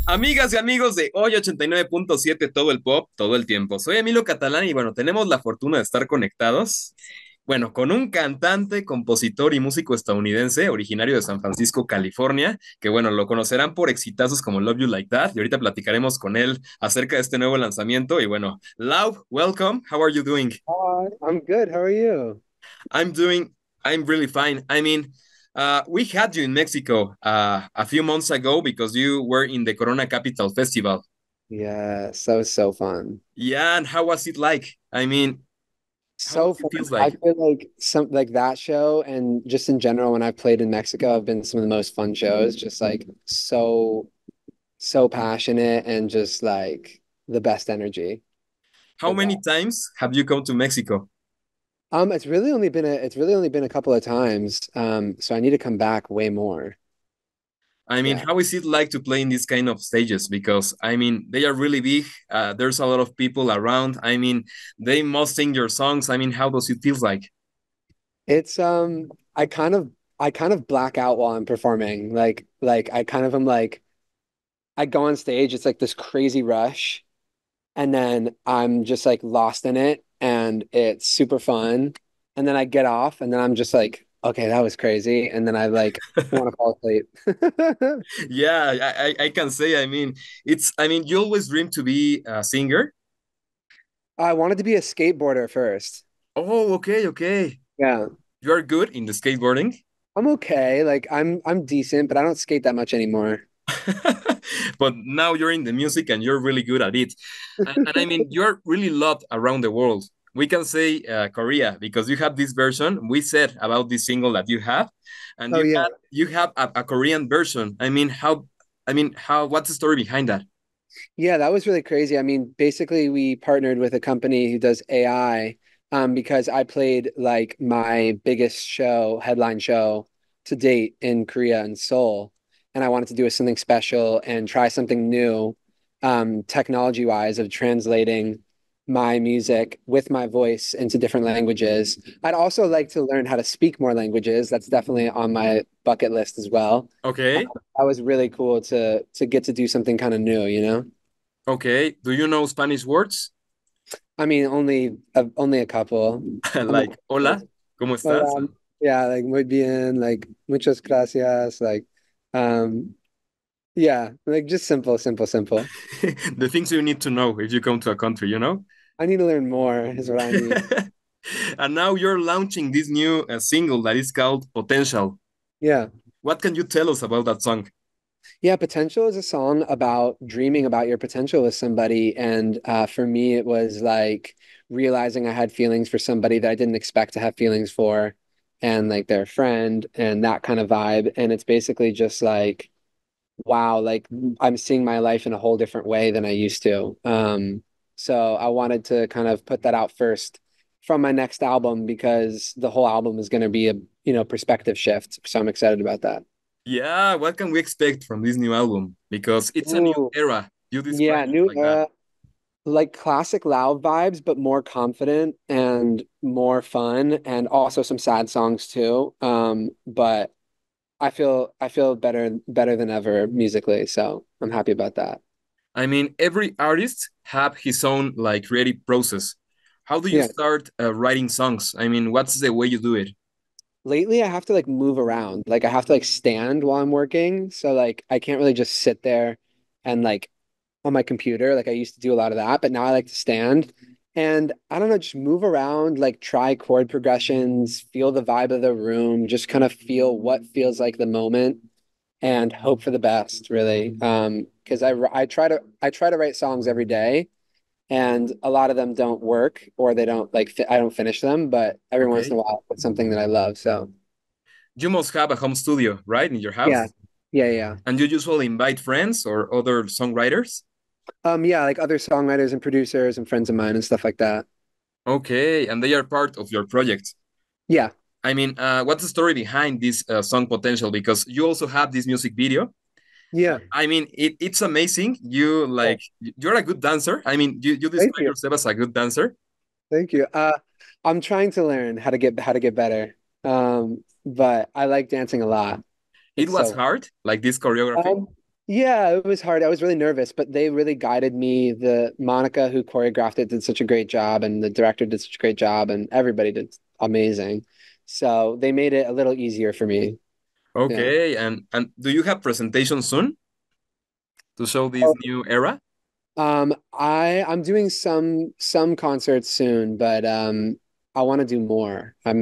Amigas y amigos de hoy 89.7 todo el pop, todo el tiempo. Soy Emilio Catalán y bueno, tenemos la fortuna de estar conectados, bueno, con un cantante, compositor y músico estadounidense originario de San Francisco, California, que bueno, lo conocerán por exitazos como Love You Like That y ahorita platicaremos con él acerca de este nuevo lanzamiento y bueno, Lauv, welcome. How are you doing? Hi, I'm good. How are you? I'm doing, I'm really fine. We had you in Mexico a few months ago because you were in the Corona Capital Festival. Yes, that was so fun. Yeah, and how was it like? How So does it fun. feels I like? feel like some like that show and just in general when I've played in Mexico have been some of the most fun shows. Just like so passionate and just like the best energy. How The many best. times have you come to Mexico? It's really only been a couple of times. So I need to come back way more. Yeah. How is it like to play in these kind of stages? Because they are really big. There's a lot of people around. They must sing your songs. How does it feels like? It's I kind of black out while I'm performing. Like I kind of am like I go on stage, it's like this crazy rush, and then I'm just like lost in it, and it's super fun. And then I get off, and then I'm just like, okay, that was crazy. And then I like want to fall asleep. Yeah, I can say. You always dream to be a singer. I wanted to be a skateboarder first. Oh, okay, okay. Yeah, You are good in the skateboarding. I'm okay. Like I'm decent, but I don't skate that much anymore. But now you're in the music and you're really good at it. You're really loved around the world. We can say Korea because you have this version. We said about this single that you have, and Oh yeah. you have a Korean version. What's the story behind that? Yeah, that was really crazy. I mean, basically, we partnered with a company who does AI because I played like my biggest show, headline show to date in Korea and Seoul. And I wanted to do something special and try something new, technology-wise, of translating my music with my voice into different languages. I'd also like to learn how to speak more languages. That's definitely on my bucket list as well. Okay, That was really cool to get to do something kind of new, you know? okay. Do you know Spanish words? I mean, only a couple. I'm a, Like hola, ¿cómo estás? hola, yeah, like muy bien, like muchas gracias, like um, yeah, like just simple, simple, simple. The things you need to know if you come to a country, you know? I need to learn more, is what I need. And now you're launching this new single that is called Potential. Yeah, What can you tell us about that song? yeah. Potential is a song about dreaming about your potential with somebody, and for me, it was like realizing I had feelings for somebody that I didn't expect to have feelings for, and like their friend, and that kind of vibe. And it's basically just like wow, like I'm seeing my life in a whole different way than I used to. So I wanted to kind of put that out first from my next album because the whole album is going to be a, perspective shift. So I'm excited about that. Yeah, what can we expect from this new album? Because it's a new Ooh, era. You describe yeah, it new like that. era, like classic Loud vibes, but more confident and more fun, and also some sad songs too. But I feel better than ever musically, so I'm happy about that. Every artist have his own like creative process. How do you Yeah. start writing songs? What's the way you do it? Lately, I have to like move around. Like I have to like stand while I'm working. So like I can't really just sit there and like on my computer. Like I used to do a lot of that, but now I like to stand and I don't know, just move around, like try chord progressions, feel the vibe of the room, just kind of feel what feels like the moment and hope for the best, really. Because I try to write songs every day and a lot of them don't work or they don't like I don't finish them, but every once in a Okay. while it's something that I love. So You must have a home studio, right, in your yeah, house? yeah. And you usually invite friends or other songwriters? Yeah, like other songwriters and producers and friends of mine and stuff like that. Okay, and they are part of your project. Yeah. What's the story behind this song Potential? Because you also have this music video. Yeah. I mean, it's amazing. You Yeah. like you're a good dancer. I mean, you Thank describe you. yourself as a good dancer. Thank you. I'm trying to learn how to get better. But I like dancing a lot. It It's was so hard, like this choreography. yeah, it was hard. I was really nervous, but they really guided me. The Monica who choreographed it did such a great job, and the director did such a great job, and everybody did amazing. So they made it a little easier for me. Yeah. Okay, and do you have presentation soon to show this new era? I'm doing some concerts soon, but I want to do more. I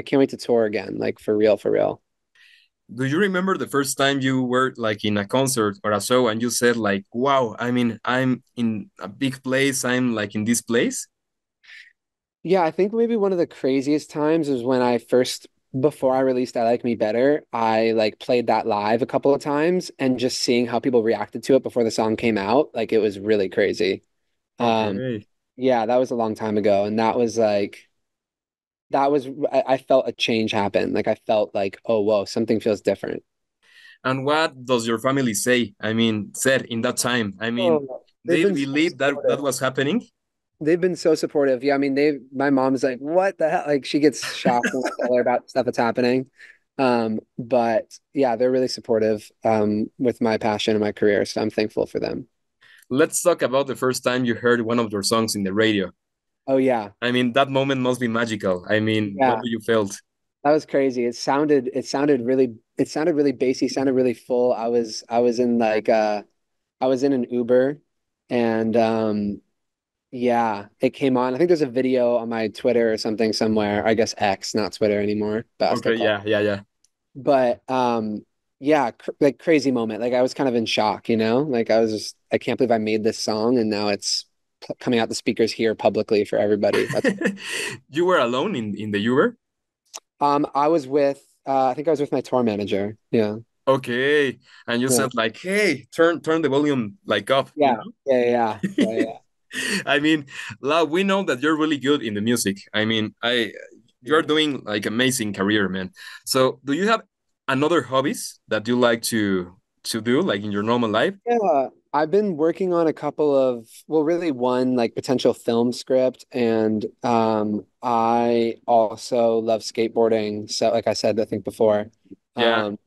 can't wait to tour again, like for real, for real. Do you remember the first time you were like in a concert or a show and you said like, "Wow, I mean, I'm in a big place. I'm like in this place." Yeah, I think maybe one of the craziest times was when I first, before I released I Like Me Better, I like played that live a couple of times and just seeing how people reacted to it before the song came out, like it was really crazy. Um, Okay. yeah, that was a long time ago, and that was like I felt a change happen. Like I felt like, oh, whoa, something feels different. And what does your family say? I mean, said in that time. I mean, Oh, they've they been so believe that that supportive. was happening. They've been so supportive. Yeah, I mean, my mom's like, what the hell? Like she gets shocked when I tell her about stuff that's happening. But yeah, they're really supportive with my passion and my career. So I'm thankful for them. Let's talk about the first time you heard one of your songs in the radio. Oh yeah. I mean, that moment must be magical. I mean, what Yeah. do you felt? That was crazy. It sounded really bassy, sounded really full. I was in like I was in an Uber and yeah, it came on. I think there's a video on my Twitter or something somewhere. I guess X, not Twitter anymore, but I still Okay, call yeah, yeah, yeah. But yeah, like crazy moment. Like I was kind of in shock, you know? Like I was just I can't believe I made this song and now it's coming out the speakers here publicly for everybody. That's You were alone in the Uber? I was with I think I was with my tour manager. Yeah. Okay. And you Yeah. said like, "Hey, turn the volume like up, you Yeah. Yeah. Yeah. Yeah. Yeah. know?" I mean, Lau, we know that you're really good in the music. I mean, you're Yeah. doing like amazing career, man. So, do you have another hobbies that you like to do like in your normal life? Yeah, I've been working on a couple of, well, really one like potential film script, and I also love skateboarding. So, like I said, I think before, Yeah. um,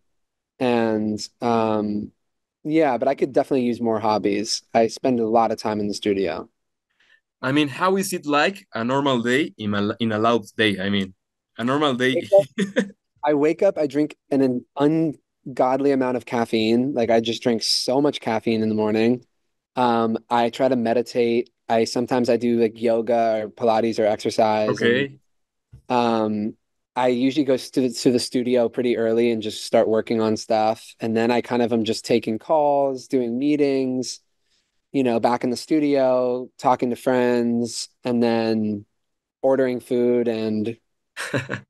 and yeah, but I could definitely use more hobbies. I spend a lot of time in the studio. I mean, how is it like a normal day in a loud day? I mean, a normal day. I wake up, I drink an ungodly amount of caffeine. Like I just drink so much caffeine in the morning. I try to meditate. I do like yoga or Pilates or exercise, and Okay. um, I usually go to the studio pretty early and just start working on stuff. And then I kind of am just taking calls, doing meetings, back in the studio, talking to friends, and then ordering food. And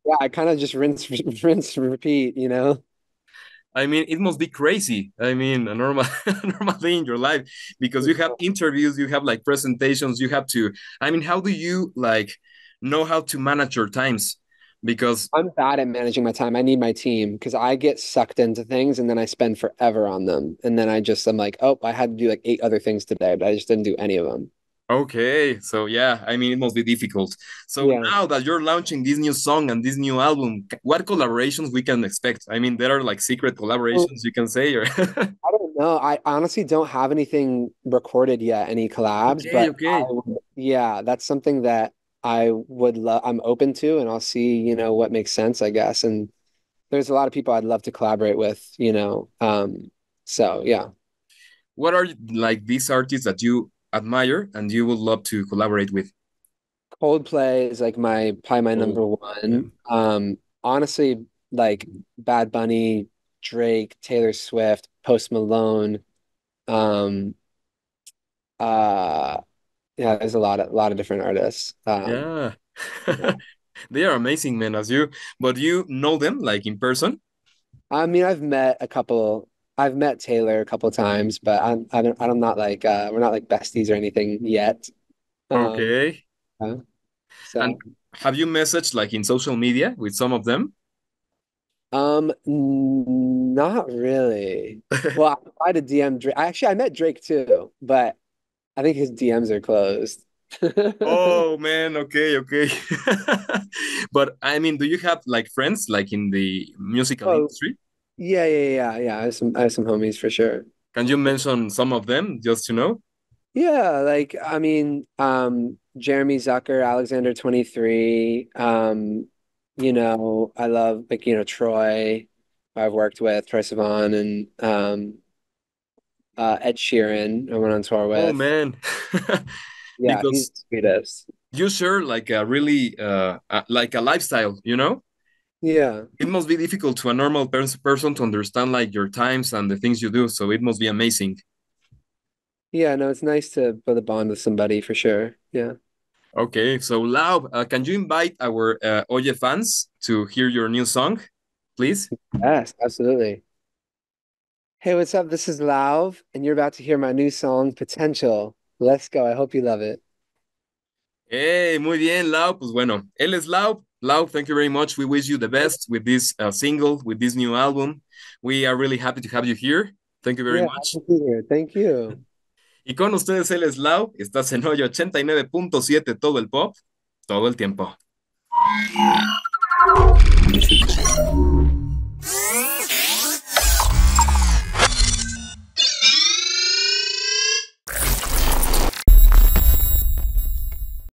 yeah, I kind of just rinse, rinse, repeat, you know? I mean, it must be crazy. I mean, a normal a normal day in your life because you have interviews, you have like presentations, you have to. I mean, how do you like know how to manage your times? Because I'm bad at managing my time. I need my team because I get sucked into things and then I spend forever on them. And then I'm like, oh, I had to do like eight other things today, but I just didn't do any of them. okay, so yeah, I mean, it must be difficult. So Yeah. now that you're launching this new song and this new album, what collaborations we can expect? I mean, there are like secret Well, collaborations you can say, or I don't know. I honestly don't have anything recorded yet, any collabs, okay, but okay. yeah, that's something that I would love. I'm open to, and I'll see, what makes sense, I guess. And there's a lot of people I'd love to collaborate with. So yeah. What are like these artists that you admire and you would love to collaborate with? Coldplay is like my probably my Oh, number one. man. Honestly, like Bad Bunny, Drake, Taylor Swift, Post Malone. Um, uh, yeah, there's a lot of different artists. Yeah. Yeah. They are amazing, man, as you, but you know them like in person? I mean, I've met a couple. I've met Taylor a couple times, but I'm not like we're not like besties or anything yet. Um, Okay. uh, And so have you messaged like in social media with some of them? Not really. Well, I tried to DM Drake. Actually, I met Drake too, but I think his DMs are closed. Oh man, okay, okay. But I mean, do you have like friends like in the musical Oh, industry? yeah. I have some homies for sure. Can you mention some of them just to know? Yeah, like I mean, Jeremy Zucker, Alexander 23, I love like, Troy, who I've worked with, Troy Sivan and Ed Sheeran, I went on tour Oh with. man. Yeah, he's Because the sweetest. you share like a really like a lifestyle, you know? Yeah. It must be difficult to a normal person to understand like your times and the things you do, so it must be amazing. Yeah, no, it's nice to build a bond with somebody for sure. Yeah. Okay, so Lauv, can you invite our Oye fans to hear your new song, please? Yes, absolutely. Hey, what's up? This is Lauv, and you're about to hear my new song, Potential. Let's go. I hope you love it. Hey, muy bien, Lau. Pues bueno, él es Lau. Lau, thank you very much. We wish you the best with this single, with this new album. We are really happy to have you here. Thank you very Yeah, much. happy to be here. Thank you. Y con ustedes, él es Lau. Estás en hoy 89.7 todo el pop, todo el tiempo.